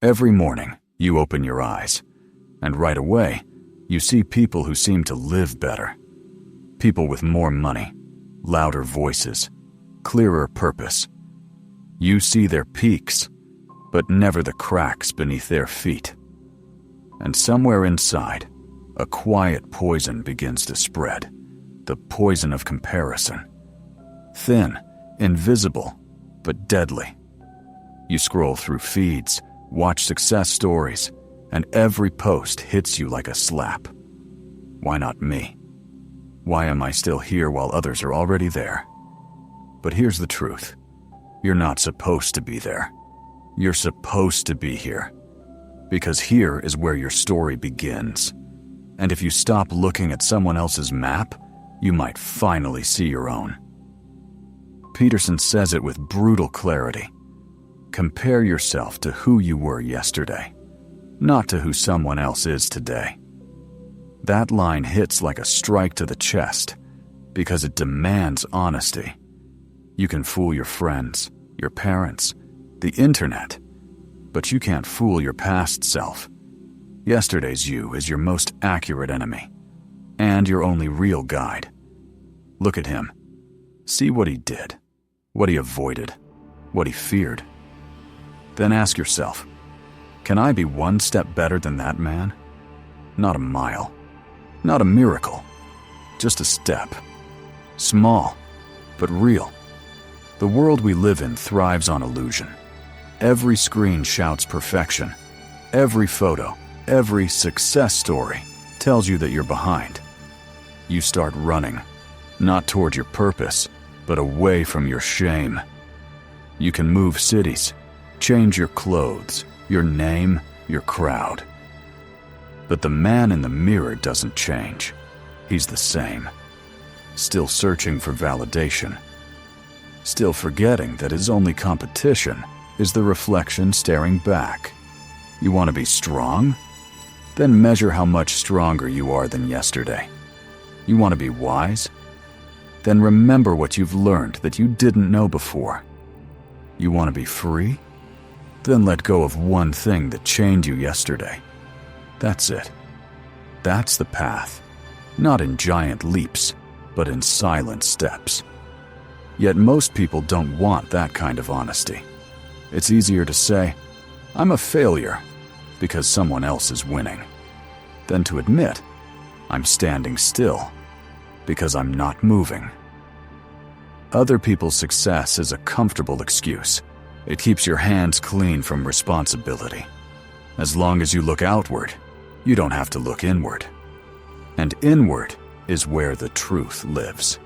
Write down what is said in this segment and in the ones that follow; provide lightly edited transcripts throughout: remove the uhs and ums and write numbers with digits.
Every morning, you open your eyes, and right away, you see people who seem to live better. People with more money, louder voices, clearer purpose. You see their peaks, but never the cracks beneath their feet. And somewhere inside, a quiet poison begins to spread, the poison of comparison. Thin, invisible, but deadly. You scroll through feeds, watch success stories, and every post hits you like a slap. Why not me? Why am I still here while others are already there? But here's the truth. You're not supposed to be there. You're supposed to be here. Because here is where your story begins. And if you stop looking at someone else's map, you might finally see your own. Peterson says it with brutal clarity. Compare yourself to who you were yesterday, not to who someone else is today. That line hits like a strike to the chest because it demands honesty. You can fool your friends, your parents, the internet, but you can't fool your past self. Yesterday's you is your most accurate enemy, and your only real guide. Look at him. See what he did, what he avoided, what he feared. Then ask yourself, can I be one step better than that man? Not a mile, not a miracle, just a step. Small, but real. The world we live in thrives on illusion. Every screen shouts perfection. Every photo, every success story tells you that you're behind. You start running, not toward your purpose, but away from your shame. You can move cities, change your clothes, your name, your crowd. But the man in the mirror doesn't change. He's the same. Still searching for validation. Still forgetting that his only competition is the reflection staring back. You want to be strong? Then measure how much stronger you are than yesterday. You want to be wise? Then remember what you've learned that you didn't know before. You want to be free? Then let go of one thing that chained you yesterday. That's it. That's the path. Not in giant leaps, but in silent steps. Yet most people don't want that kind of honesty. It's easier to say, I'm a failure, because someone else is winning, than to admit, I'm standing still, because I'm not moving. Other people's success is a comfortable excuse. It keeps your hands clean from responsibility. As long as you look outward, you don't have to look inward. And inward is where the truth lives.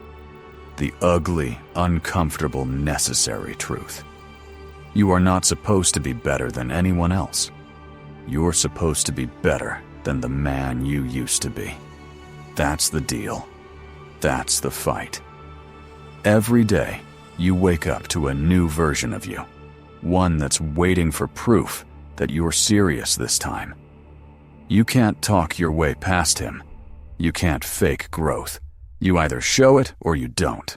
The ugly, uncomfortable, necessary truth. You are not supposed to be better than anyone else. You're supposed to be better than the man you used to be. That's the deal. That's the fight. Every day, you wake up to a new version of you. One that's waiting for proof that you're serious this time. You can't talk your way past him. You can't fake growth. You either show it or you don't.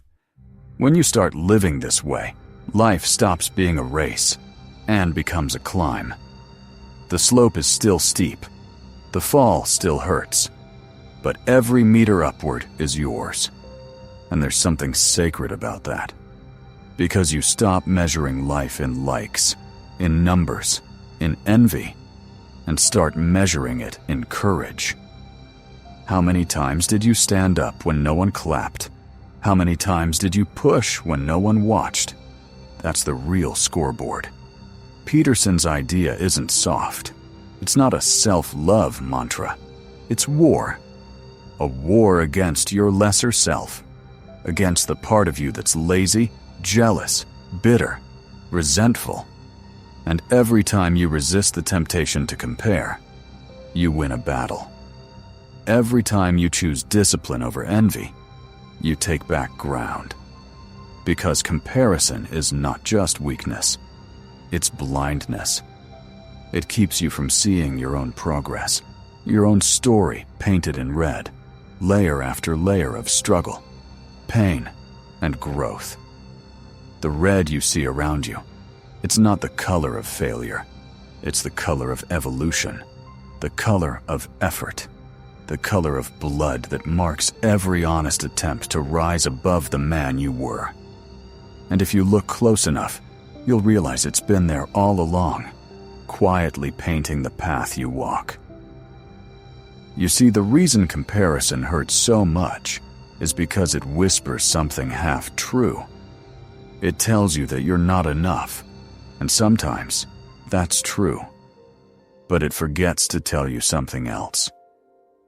When you start living this way, life stops being a race and becomes a climb. The slope is still steep. The fall still hurts. But every meter upward is yours. And there's something sacred about that. Because you stop measuring life in likes, in numbers, in envy, and start measuring it in courage. How many times did you stand up when no one clapped? How many times did you push when no one watched? That's the real scoreboard. Peterson's idea isn't soft. It's not a self-love mantra. It's war. A war against your lesser self. Against the part of you that's lazy, jealous, bitter, resentful. And every time you resist the temptation to compare, you win a battle. Every time you choose discipline over envy, you take back ground. Because comparison is not just weakness, it's blindness. It keeps you from seeing your own progress, your own story painted in red, layer after layer of struggle, pain, and growth. The red you see around you, it's not the color of failure. It's the color of evolution, the color of effort, the color of blood that marks every honest attempt to rise above the man you were. And if you look close enough, you'll realize it's been there all along, quietly painting the path you walk. You see, the reason comparison hurts so much is because it whispers something half true. It tells you that you're not enough, and sometimes that's true. But it forgets to tell you something else.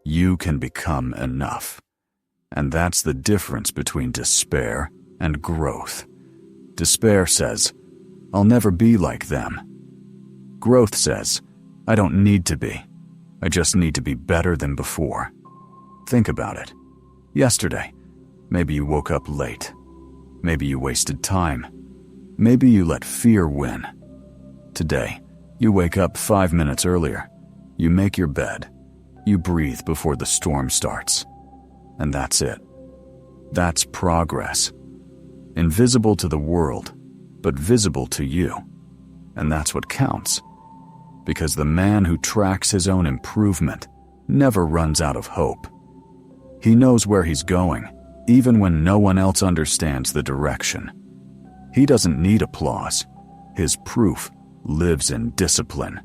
You can become enough. And that's the difference between despair and growth. Despair says, I'll never be like them. Growth says, I don't need to be. I just need to be better than before. Think about it. Yesterday, maybe you woke up late. Maybe you wasted time. Maybe you let fear win. Today, you wake up 5 minutes earlier. You make your bed. You breathe before the storm starts. And that's it. That's progress. Invisible to the world, but visible to you. And that's what counts. Because the man who tracks his own improvement never runs out of hope. He knows where he's going, even when no one else understands the direction. He doesn't need applause. His proof lives in discipline.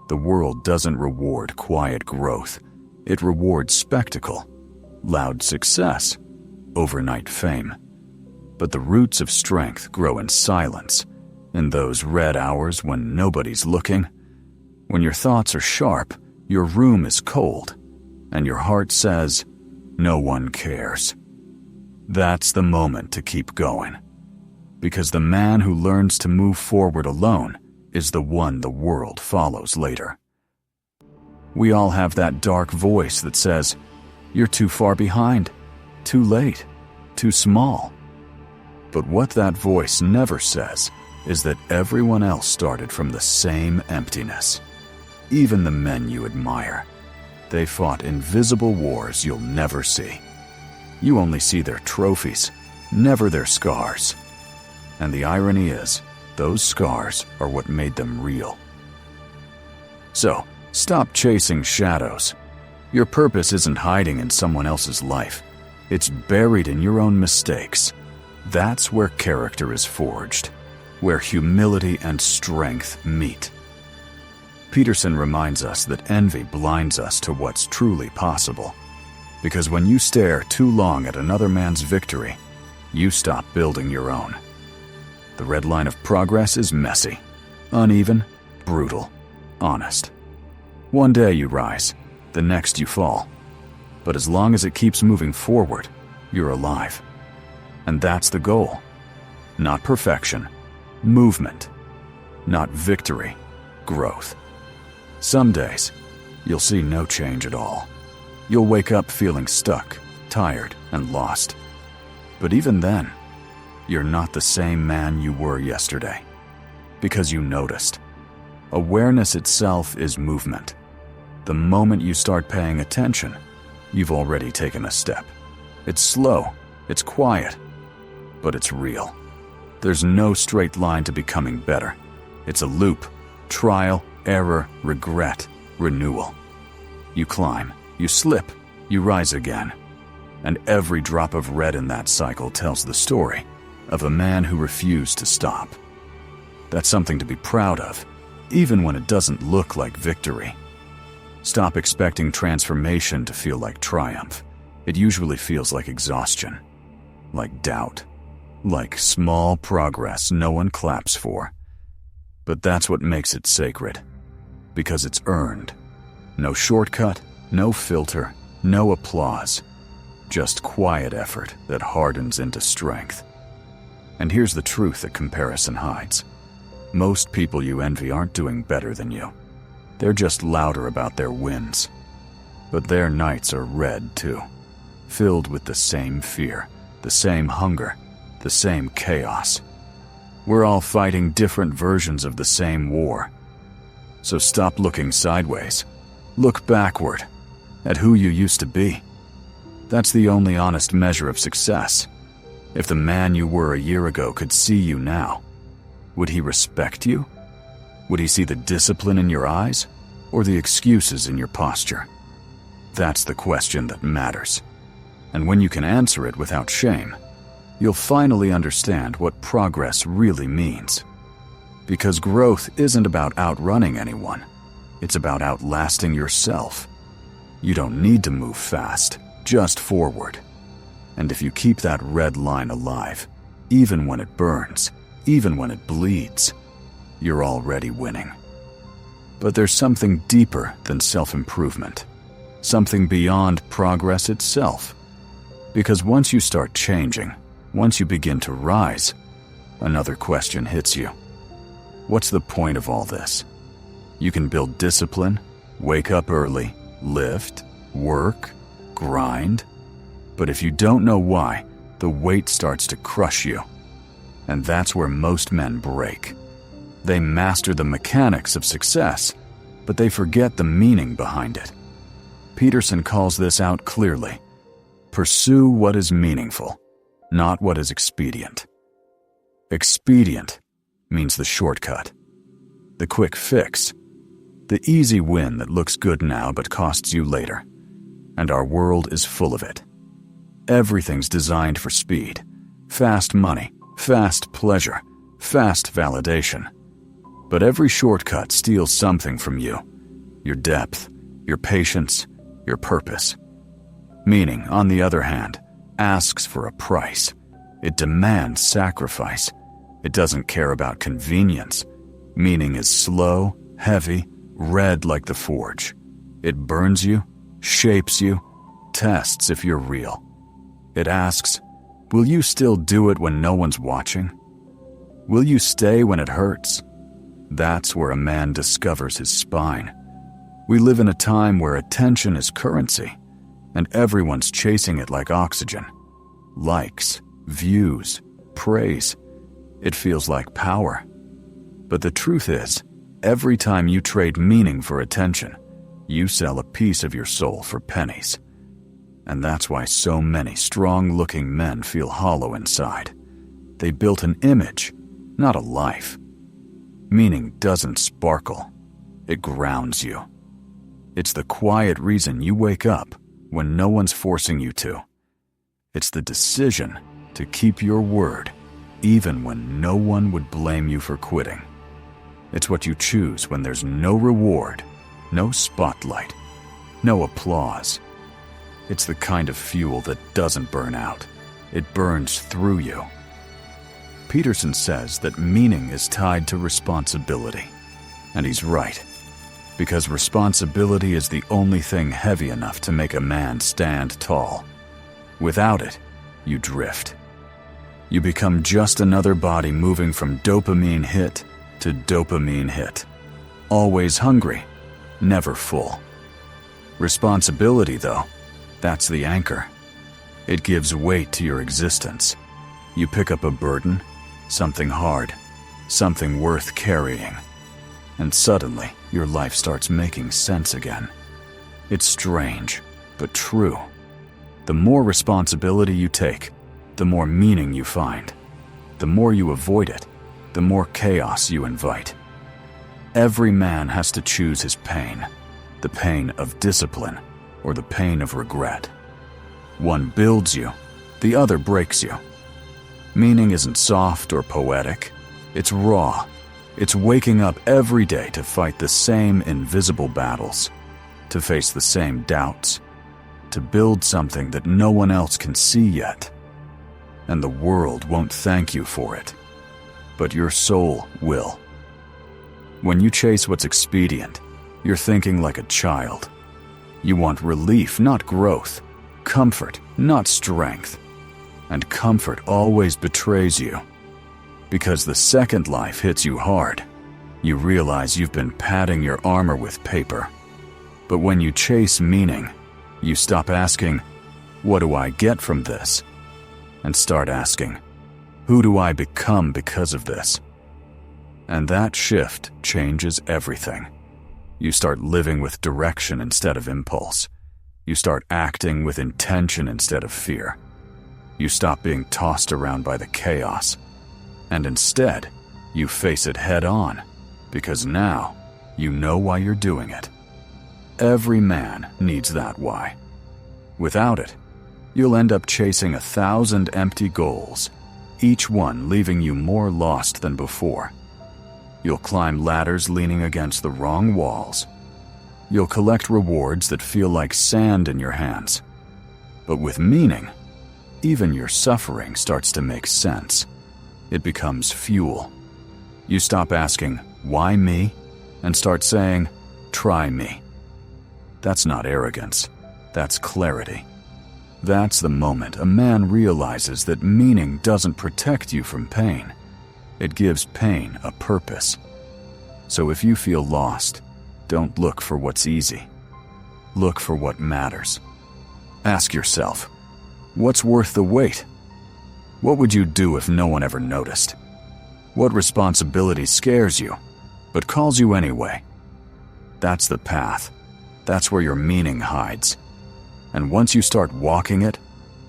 The world doesn't reward quiet growth. It rewards spectacle, loud success, overnight fame. But the roots of strength grow in silence, in those red hours when nobody's looking. When your thoughts are sharp, your room is cold, and your heart says, no one cares. That's the moment to keep going. Because the man who learns to move forward alone is the one the world follows later. We all have that dark voice that says, you're too far behind, too late, too small. But what that voice never says is that everyone else started from the same emptiness. Even the men you admire. They fought invisible wars you'll never see. You only see their trophies, never their scars. And the irony is, those scars are what made them real. So, stop chasing shadows. Your purpose isn't hiding in someone else's life. It's buried in your own mistakes. That's where character is forged, where humility and strength meet. Peterson reminds us that envy blinds us to what's truly possible. Because when you stare too long at another man's victory, you stop building your own. The red line of progress is messy, uneven, brutal, honest. One day you rise, the next you fall. But as long as it keeps moving forward, you're alive. And that's the goal. Not perfection, movement. Not victory, growth. Some days, you'll see no change at all. You'll wake up feeling stuck, tired, and lost. But even then, you're not the same man you were yesterday. Because you noticed. Awareness itself is movement. The moment you start paying attention, you've already taken a step. It's slow, it's quiet, but it's real. There's no straight line to becoming better. It's a loop, trial, error, regret, renewal. You climb, you slip, you rise again. And every drop of red in that cycle tells the story of a man who refused to stop. That's something to be proud of, even when it doesn't look like victory. Stop expecting transformation to feel like triumph. It usually feels like exhaustion, like doubt, like small progress no one claps for. But that's what makes it sacred, because it's earned. No shortcut, no filter, no applause, just quiet effort that hardens into strength. And here's the truth that comparison hides. Most people you envy aren't doing better than you. They're just louder about their wins. But their nights are red too, filled with the same fear, the same hunger, the same chaos. We're all fighting different versions of the same war. So stop looking sideways. Look backward, at who you used to be. That's the only honest measure of success. If the man you were a year ago could see you now, would he respect you? Would he see the discipline in your eyes or the excuses in your posture? That's the question that matters. And when you can answer it without shame, you'll finally understand what progress really means. Because growth isn't about outrunning anyone. It's about outlasting yourself. You don't need to move fast, just forward. And if you keep that red line alive, even when it burns, even when it bleeds, you're already winning. But there's something deeper than self-improvement, something beyond progress itself. Because once you start changing, once you begin to rise, another question hits you. What's the point of all this? You can build discipline, wake up early, lift, work, grind. But if you don't know why, the weight starts to crush you. And that's where most men break. They master the mechanics of success, but they forget the meaning behind it. Peterson calls this out clearly. Pursue what is meaningful, not what is expedient. Expedient means the shortcut, the quick fix, the easy win that looks good now but costs you later. And our world is full of it. Everything's designed for speed, fast money, fast pleasure, fast validation. But every shortcut steals something from you, your depth, your patience, your purpose. Meaning, on the other hand, asks for a price. It demands sacrifice. It doesn't care about convenience. Meaning is slow, heavy, red like the forge. It burns you, shapes you, tests if you're real. It asks, will you still do it when no one's watching? Will you stay when it hurts? That's where a man discovers his spine. We live in a time where attention is currency, and everyone's chasing it like oxygen. Likes, views, praise. It feels like power. But the truth is, every time you trade meaning for attention, you sell a piece of your soul for pennies. And that's why so many strong-looking men feel hollow inside. They built an image, not a life. Meaning doesn't sparkle. It grounds you. It's the quiet reason you wake up when no one's forcing you to. It's the decision to keep your word, even when no one would blame you for quitting. It's what you choose when there's no reward, no spotlight, no applause. It's the kind of fuel that doesn't burn out. It burns through you. Peterson says that meaning is tied to responsibility. And he's right. Because responsibility is the only thing heavy enough to make a man stand tall. Without it, you drift. You become just another body moving from dopamine hit to dopamine hit. Always hungry, never full. Responsibility, though, that's the anchor. It gives weight to your existence. You pick up a burden, something hard, something worth carrying, and suddenly your life starts making sense again. It's strange, but true. The more responsibility you take, the more meaning you find. The more you avoid it, the more chaos you invite. Every man has to choose his pain, the pain of discipline or the pain of regret. One builds you, the other breaks you. Meaning isn't soft or poetic. It's raw. It's waking up every day to fight the same invisible battles, to face the same doubts, to build something that no one else can see yet. And the world won't thank you for it, but your soul will. When you chase what's expedient, you're thinking like a child. You want relief, not growth, comfort, not strength. And comfort always betrays you. Because the second life hits you hard, you realize you've been padding your armor with paper. But when you chase meaning, you stop asking, what do I get from this? And start asking, who do I become because of this? And that shift changes everything. You start living with direction instead of impulse. You start acting with intention instead of fear. You stop being tossed around by the chaos. And instead, you face it head on. Because now, you know why you're doing it. Every man needs that why. Without it, you'll end up chasing 1,000 empty goals, each one leaving you more lost than before. You'll climb ladders leaning against the wrong walls. You'll collect rewards that feel like sand in your hands. But with meaning, even your suffering starts to make sense. It becomes fuel. You stop asking, "Why me?" and start saying, "Try me." That's not arrogance. That's clarity. That's the moment a man realizes that meaning doesn't protect you from pain. It gives pain a purpose. So if you feel lost, don't look for what's easy. Look for what matters. Ask yourself, what's worth the wait? What would you do if no one ever noticed? What responsibility scares you, but calls you anyway? That's the path. That's where your meaning hides. And once you start walking it,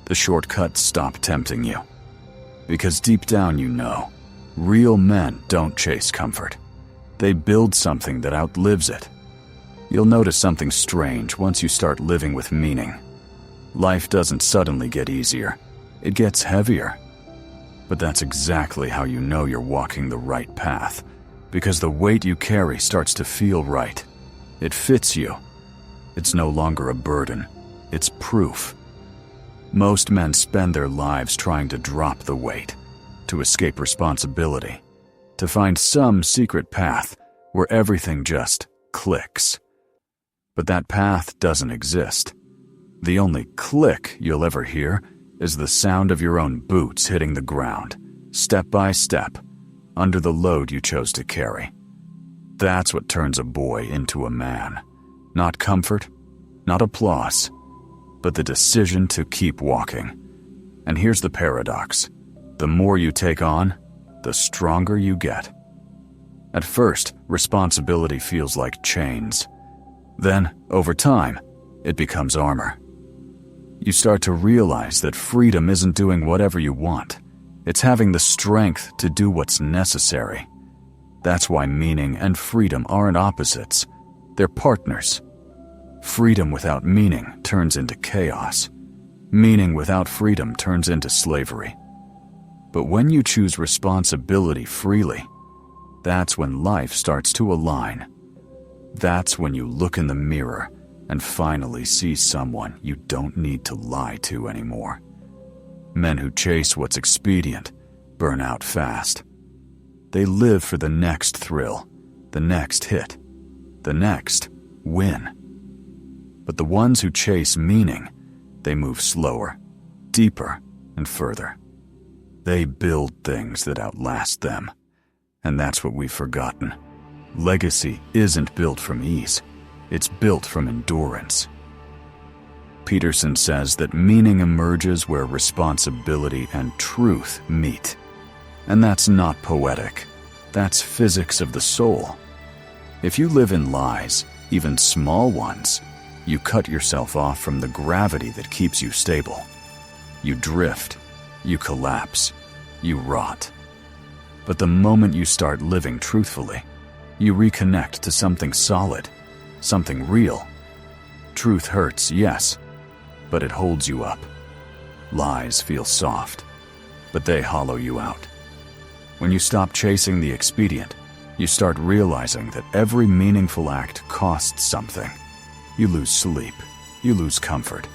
the shortcuts stop tempting you. Because deep down you know, real men don't chase comfort. They build something that outlives it. You'll notice something strange once you start living with meaning. Life doesn't suddenly get easier. It gets heavier. But that's exactly how you know you're walking the right path, because the weight you carry starts to feel right. It fits you. It's no longer a burden. It's proof. Most men spend their lives trying to drop the weight, to escape responsibility, to find some secret path where everything just clicks. But that path doesn't exist. The only click you'll ever hear is the sound of your own boots hitting the ground, step by step, under the load you chose to carry. That's what turns a boy into a man. Not comfort, not applause, but the decision to keep walking. And here's the paradox. The more you take on, the stronger you get. At first, responsibility feels like chains. Then, over time, it becomes armor. You start to realize that freedom isn't doing whatever you want. It's having the strength to do what's necessary. That's why meaning and freedom aren't opposites. They're partners. Freedom without meaning turns into chaos. Meaning without freedom turns into slavery. But when you choose responsibility freely, that's when life starts to align. That's when you look in the mirror and finally see someone you don't need to lie to anymore. Men who chase what's expedient burn out fast. They live for the next thrill, the next hit, the next win. But the ones who chase meaning, they move slower, deeper, and further. They build things that outlast them. And that's what we've forgotten. Legacy isn't built from ease. It's built from endurance. Peterson says that meaning emerges where responsibility and truth meet. And that's not poetic. That's physics of the soul. If you live in lies, even small ones, you cut yourself off from the gravity that keeps you stable. You drift, you collapse, you rot. But the moment you start living truthfully, you reconnect to something solid, something real. Truth hurts, yes, but it holds you up. Lies feel soft, but they hollow you out. When you stop chasing the expedient, you start realizing that every meaningful act costs something. You lose sleep, you lose comfort.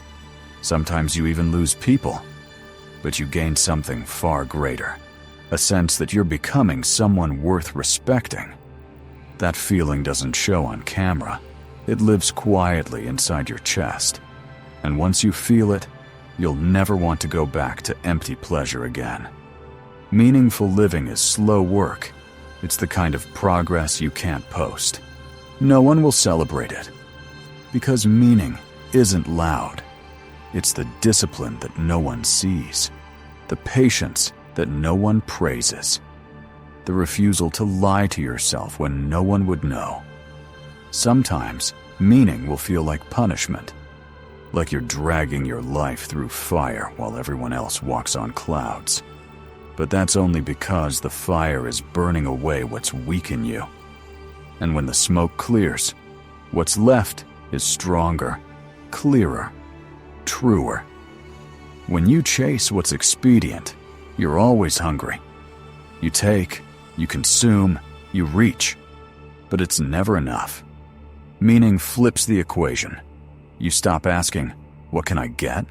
Sometimes you even lose people. But you gain something far greater, a sense that you're becoming someone worth respecting. That feeling doesn't show on camera. It lives quietly inside your chest. And once you feel it, you'll never want to go back to empty pleasure again. Meaningful living is slow work. It's the kind of progress you can't post. No one will celebrate it. Because meaning isn't loud. It's the discipline that no one sees, the patience that no one praises, the refusal to lie to yourself when no one would know. Sometimes, meaning will feel like punishment, like you're dragging your life through fire while everyone else walks on clouds. But that's only because the fire is burning away what's weak in you. And when the smoke clears, what's left is stronger, clearer, truer. When you chase what's expedient, you're always hungry. You take, you consume, you reach, but it's never enough. Meaning flips the equation. You stop asking, "What can I get?"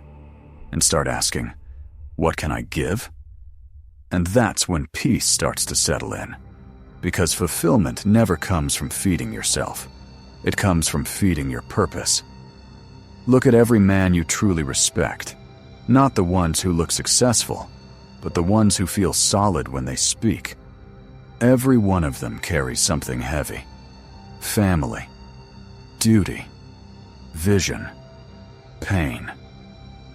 and start asking, "What can I give?" And that's when peace starts to settle in. Because fulfillment never comes from feeding yourself. It comes from feeding your purpose. Look at every man you truly respect. Not the ones who look successful, but the ones who feel solid when they speak. Every one of them carries something heavy. Family, duty, vision, pain.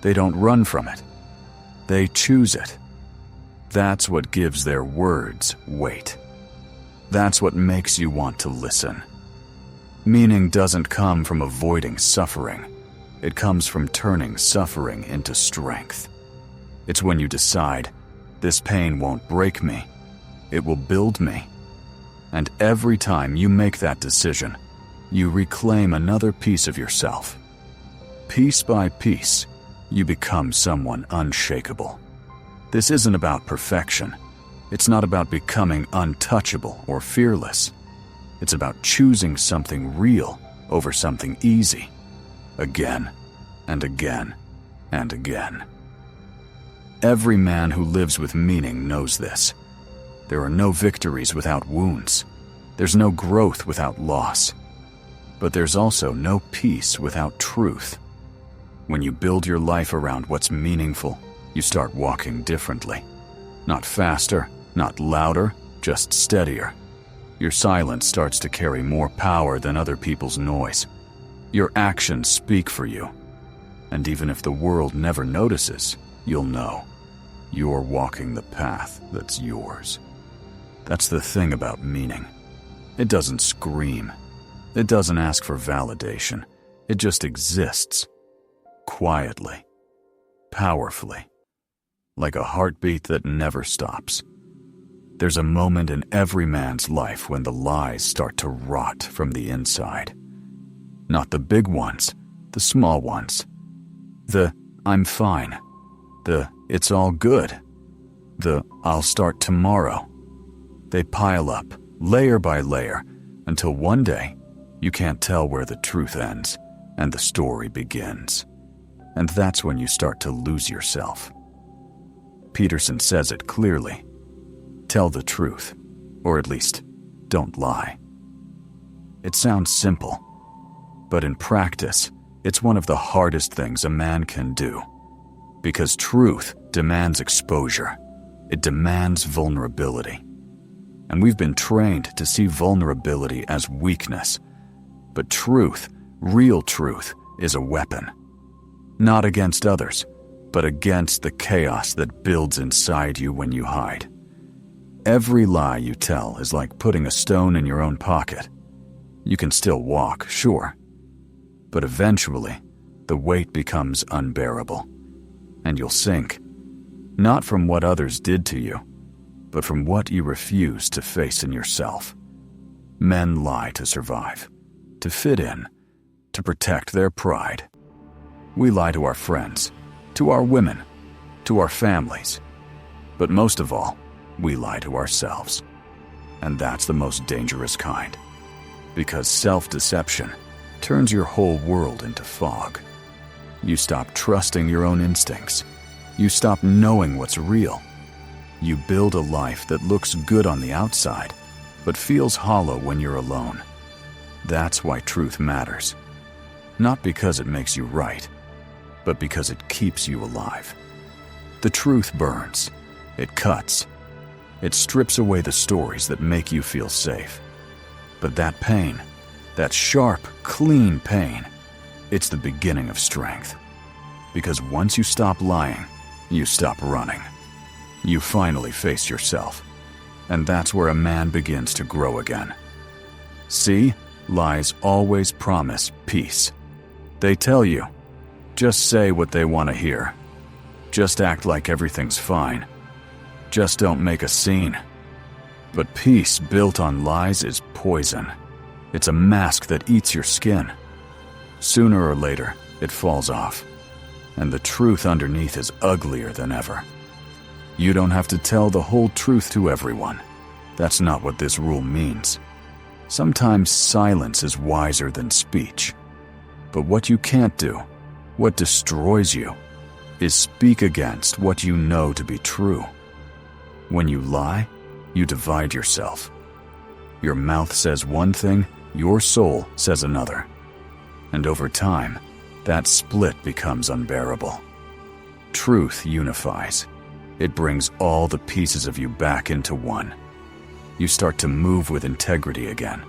They don't run from it. They choose it. That's what gives their words weight. That's what makes you want to listen. Meaning doesn't come from avoiding suffering. It comes from turning suffering into strength. It's when you decide, this pain won't break me, it will build me. And every time you make that decision, you reclaim another piece of yourself. Piece by piece, you become someone unshakable. This isn't about perfection. It's not about becoming untouchable or fearless. It's about choosing something real over something easy. Again, and again, and again. Every man who lives with meaning knows this. There are no victories without wounds. There's no growth without loss. But there's also no peace without truth. When you build your life around what's meaningful, you start walking differently. Not faster, not louder, just steadier. Your silence starts to carry more power than other people's noise. Your actions speak for you. And even if the world never notices, you'll know. You're walking the path that's yours. That's the thing about meaning. It doesn't scream. It doesn't ask for validation. It just exists. Quietly. Powerfully. Like a heartbeat that never stops. There's a moment in every man's life when the lies start to rot from the inside. Not the big ones, the small ones. The "I'm fine." The "it's all good." The "I'll start tomorrow." They pile up, layer by layer, until one day you can't tell where the truth ends and the story begins. And that's when you start to lose yourself. Peterson says it clearly. Tell the truth, or at least, don't lie. It sounds simple, but in practice, it's one of the hardest things a man can do. Because truth demands exposure. It demands vulnerability. And we've been trained to see vulnerability as weakness. But truth, real truth, is a weapon. Not against others, but against the chaos that builds inside you when you hide. Every lie you tell is like putting a stone in your own pocket. You can still walk, sure. But eventually, the weight becomes unbearable. And you'll sink. Not from what others did to you, but from what you refuse to face in yourself. Men lie to survive, to fit in, to protect their pride. We lie to our friends, to our women, to our families. But most of all, we lie to ourselves. And that's the most dangerous kind. Because self-deception turns your whole world into fog. You stop trusting your own instincts. You stop knowing what's real. You build a life that looks good on the outside, but feels hollow when you're alone. That's why truth matters. Not because it makes you right, but because it keeps you alive. The truth burns. It cuts. It strips away the stories that make you feel safe. But that pain, that sharp, clean pain, it's the beginning of strength. Because once you stop lying, you stop running. You finally face yourself. And that's where a man begins to grow again. See, lies always promise peace. They tell you, just say what they want to hear. Just act like everything's fine. Just don't make a scene. But peace built on lies is poison. It's a mask that eats your skin. Sooner or later, it falls off, and the truth underneath is uglier than ever. You don't have to tell the whole truth to everyone. That's not what this rule means. Sometimes silence is wiser than speech. But what you can't do, what destroys you, is speak against what you know to be true. When you lie, you divide yourself. Your mouth says one thing, your soul says another. And over time, that split becomes unbearable. Truth unifies. It brings all the pieces of you back into one. You start to move with integrity again.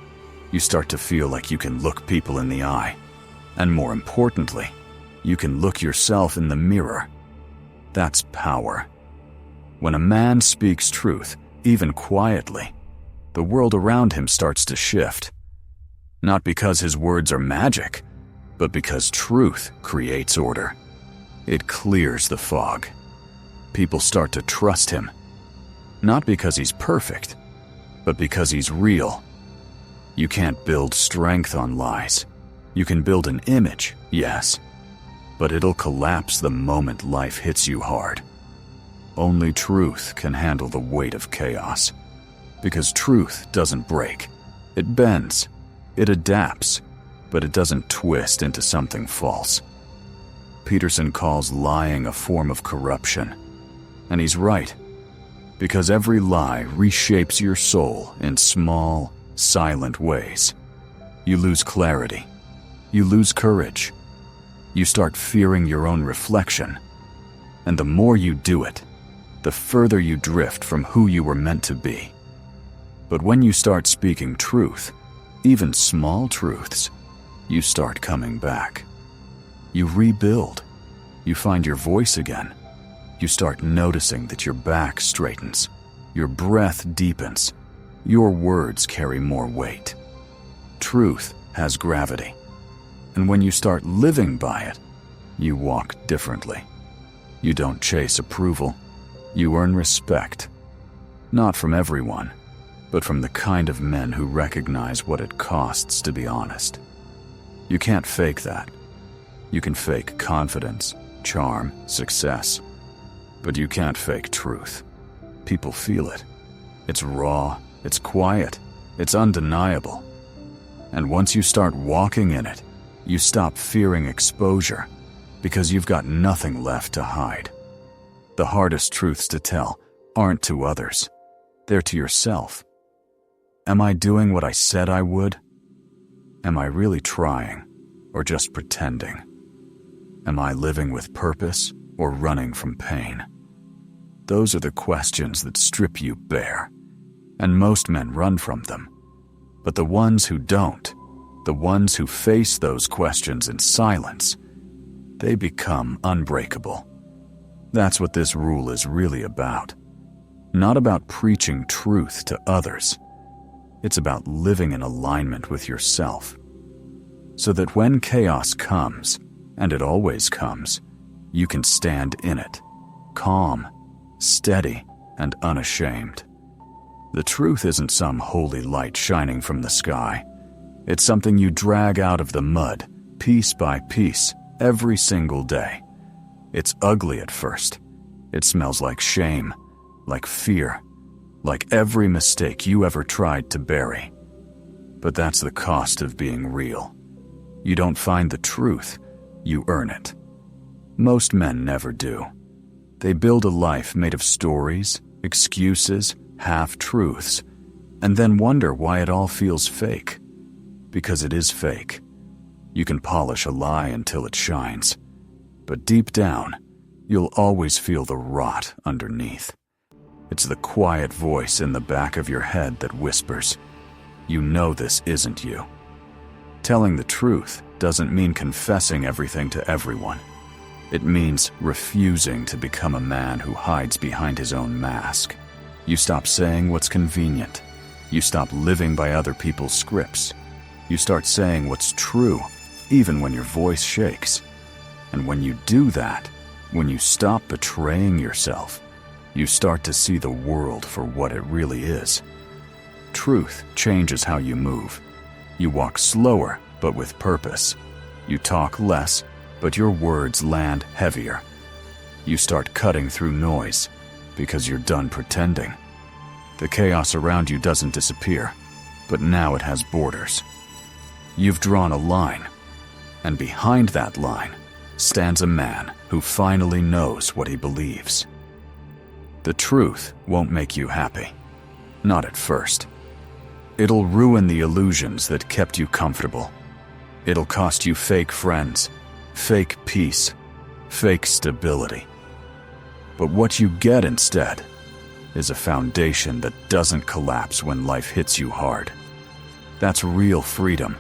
You start to feel like you can look people in the eye. And more importantly, you can look yourself in the mirror. That's power. When a man speaks truth, even quietly, the world around him starts to shift. Not because his words are magic, but because truth creates order. It clears the fog. People start to trust him. Not because he's perfect, but because he's real. You can't build strength on lies. You can build an image, yes, but it'll collapse the moment life hits you hard. Only truth can handle the weight of chaos. Because truth doesn't break. It bends. It adapts. But it doesn't twist into something false. Peterson calls lying a form of corruption. And he's right. Because every lie reshapes your soul in small, silent ways. You lose clarity. You lose courage. You start fearing your own reflection. And the more you do it, the further you drift from who you were meant to be. But when you start speaking truth, even small truths, you start coming back. You rebuild. You find your voice again. You start noticing that your back straightens. Your breath deepens. Your words carry more weight. Truth has gravity. And when you start living by it, you walk differently. You don't chase approval. You earn respect. Not from everyone, but from the kind of men who recognize what it costs to be honest. You can't fake that. You can fake confidence, charm, success, but you can't fake truth. People feel it. It's raw, it's quiet, it's undeniable. And once you start walking in it, you stop fearing exposure because you've got nothing left to hide. The hardest truths to tell aren't to others. They're to yourself. Am I doing what I said I would? Am I really trying, or just pretending? Am I living with purpose, or running from pain? Those are the questions that strip you bare, and most men run from them. But the ones who don't, the ones who face those questions in silence, they become unbreakable. That's what this rule is really about. Not about preaching truth to others. It's about living in alignment with yourself. So that when chaos comes, and it always comes, you can stand in it, calm, steady, and unashamed. The truth isn't some holy light shining from the sky. It's something you drag out of the mud, piece by piece, every single day. It's ugly at first. It smells like shame, like fear, like every mistake you ever tried to bury. But that's the cost of being real. You don't find the truth, you earn it. Most men never do. They build a life made of stories, excuses, half-truths, and then wonder why it all feels fake. Because it is fake. You can polish a lie until it shines. But deep down, you'll always feel the rot underneath. It's the quiet voice in the back of your head that whispers, "You know this isn't you." Telling the truth doesn't mean confessing everything to everyone. It means refusing to become a man who hides behind his own mask. You stop saying what's convenient. You stop living by other people's scripts. You start saying what's true, even when your voice shakes. And when you do that, when you stop betraying yourself, you start to see the world for what it really is. Truth changes how you move. You walk slower, but with purpose. You talk less, but your words land heavier. You start cutting through noise because you're done pretending. The chaos around you doesn't disappear, but now it has borders. You've drawn a line, and behind that line stands a man who finally knows what he believes. The truth won't make you happy. Not at first. It'll ruin the illusions that kept you comfortable. It'll cost you fake friends, fake peace, fake stability. But what you get instead is a foundation that doesn't collapse when life hits you hard. That's real freedom,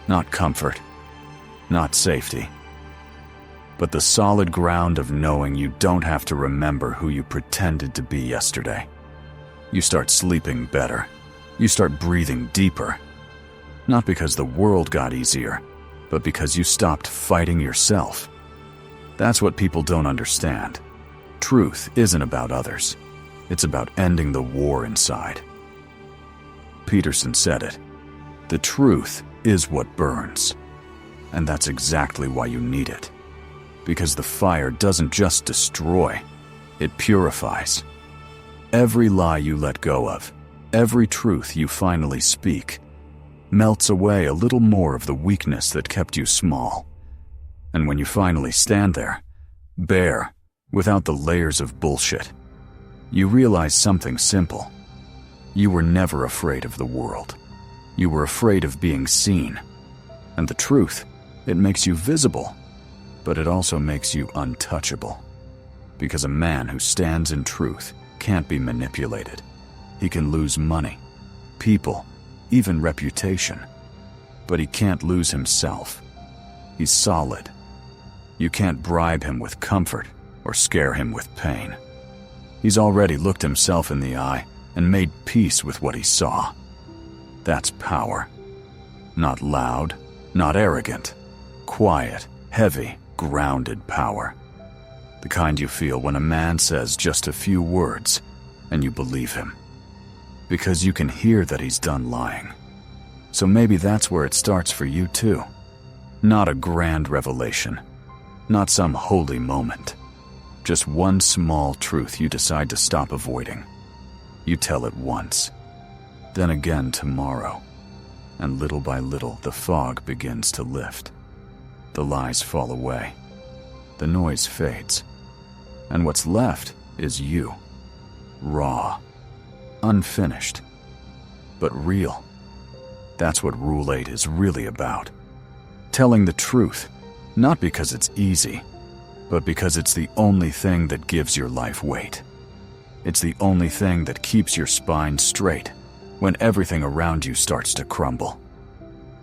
not comfort, not safety, but the solid ground of knowing you don't have to remember who you pretended to be yesterday. You start sleeping better. You start breathing deeper. Not because the world got easier, but because you stopped fighting yourself. That's what people don't understand. Truth isn't about others. It's about ending the war inside. Peterson said it. The truth is what burns. And that's exactly why you need it. Because the fire doesn't just destroy, it purifies. Every lie you let go of, every truth you finally speak, melts away a little more of the weakness that kept you small. And when you finally stand there, bare, without the layers of bullshit, you realize something simple. You were never afraid of the world. You were afraid of being seen. And the truth, it makes you visible, but it also makes you untouchable. Because a man who stands in truth can't be manipulated. He can lose money, people, even reputation. But he can't lose himself. He's solid. You can't bribe him with comfort or scare him with pain. He's already looked himself in the eye and made peace with what he saw. That's power. Not loud, not arrogant. Quiet, heavy, grounded power. The kind you feel when a man says just a few words and you believe him. Because you can hear that he's done lying. So maybe that's where it starts for you too. Not a grand revelation. Not some holy moment. Just one small truth you decide to stop avoiding. You tell it once, then again tomorrow, and little by little the fog begins to lift. The lies fall away. The noise fades. And what's left is you. Raw. Unfinished. But real. That's what Rule 8 is really about. Telling the truth, not because it's easy, but because it's the only thing that gives your life weight. It's the only thing that keeps your spine straight when everything around you starts to crumble.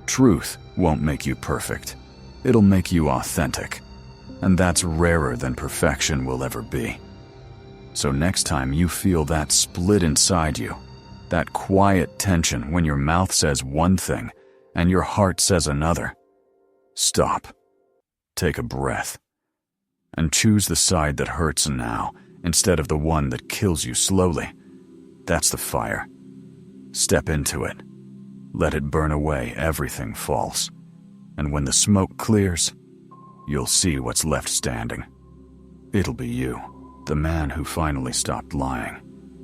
Truth won't make you perfect. It'll make you authentic. And that's rarer than perfection will ever be. So next time you feel that split inside you, that quiet tension when your mouth says one thing and your heart says another, stop. Take a breath. And choose the side that hurts now instead of the one that kills you slowly. That's the fire. Step into it. Let it burn away everything false. And when the smoke clears, you'll see what's left standing. It'll be you, the man who finally stopped lying,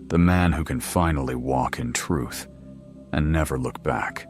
the man who can finally walk in truth and never look back.